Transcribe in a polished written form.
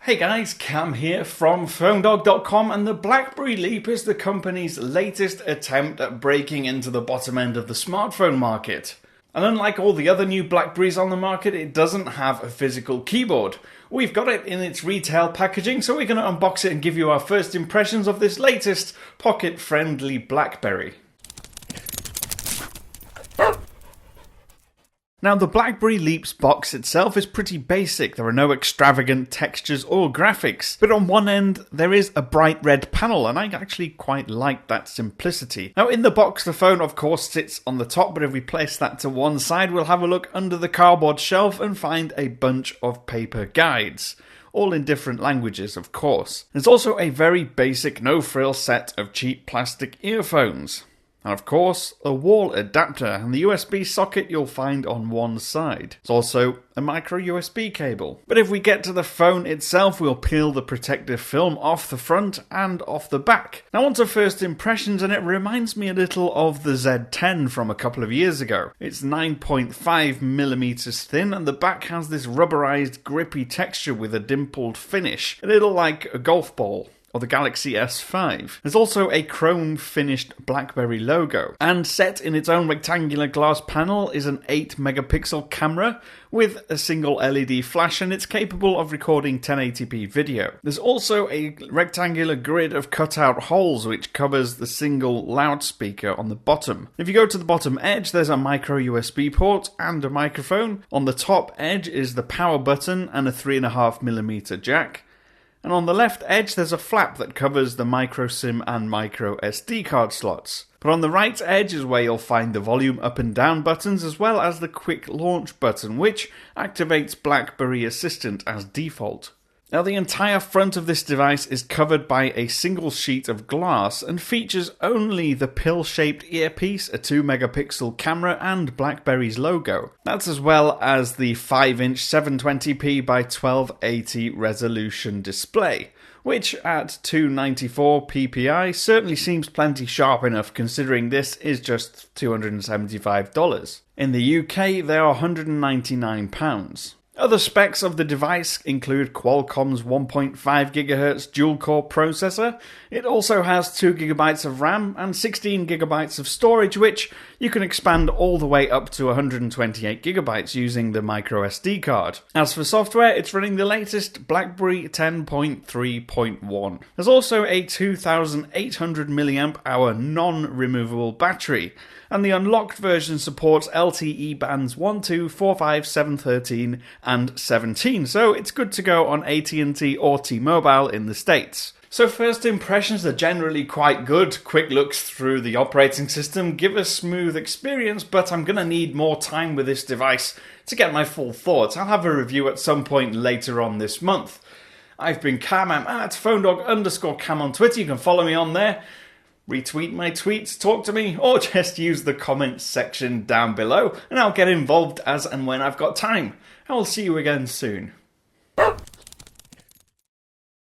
Hey guys, Cam here from PhoneDog.com, and the BlackBerry Leap is the company's latest attempt at breaking into the bottom end of the smartphone market. And unlike all the other new BlackBerries on the market, it doesn't have a physical keyboard. We've got it in its retail packaging, so we're going to unbox it and give you our first impressions of this latest pocket-friendly BlackBerry. Now, the BlackBerry Leap's box itself is pretty basic. There are no extravagant textures or graphics. But on one end, there is a bright red panel, and I actually quite like that simplicity. Now, in the box, the phone, of course, sits on the top, but if we place that to one side, we'll have a look under the cardboard shelf and find a bunch of paper guides. All in different languages, of course. There's also a very basic, no-frills set of cheap plastic earphones. And of course, a wall adapter and the USB socket you'll find on one side. There's also a micro USB cable. But if we get to the phone itself, we'll peel the protective film off the front and off the back. Now on to first impressions, and it reminds me a little of the Z10 from a couple of years ago. It's 9.5mm thin, and the back has this rubberized, grippy texture with a dimpled finish, a little like a golf ball. Or the Galaxy S5. There's also a chrome-finished BlackBerry logo, and set in its own rectangular glass panel is an 8-megapixel camera with a single LED flash, and it's capable of recording 1080p video. There's also a rectangular grid of cutout holes which covers the single loudspeaker on the bottom. If you go to the bottom edge, there's a micro USB port and a microphone. On the top edge is the power button and a 3.5mm jack. And on the left edge, there's a flap that covers the micro SIM and micro SD card slots. But on the right edge is where you'll find the volume up and down buttons, as well as the quick launch button, which activates BlackBerry Assistant as default. Now, the entire front of this device is covered by a single sheet of glass and features only the pill-shaped earpiece, a 2-megapixel camera, and BlackBerry's logo. That's as well as the 5-inch 720p by 1280 resolution display, which at 294 ppi certainly seems plenty sharp enough considering this is just $275. In the UK, they are £199. Other specs of the device include Qualcomm's 1.5GHz dual-core processor. It also has 2GB of RAM and 16GB of storage, which you can expand all the way up to 128GB using the microSD card. As for software, it's running the latest BlackBerry 10.3.1. There's also a 2800 mAh non-removable battery, and the unlocked version supports LTE bands 1, 2, 4, 5, 7, 13, and 17, so it's good to go on AT&T or T-Mobile in the States. So first impressions are generally quite good. Quick looks through the operating system give a smooth experience, but I'm going to need more time with this device to get my full thoughts. I'll have a review at some point later on this month. I've been Cam, I'm at PhoneDog_Cam on Twitter. You can follow me on there. Retweet my tweets, talk to me, or just use the comments section down below, and I'll get involved as and when I've got time. I will see you again soon.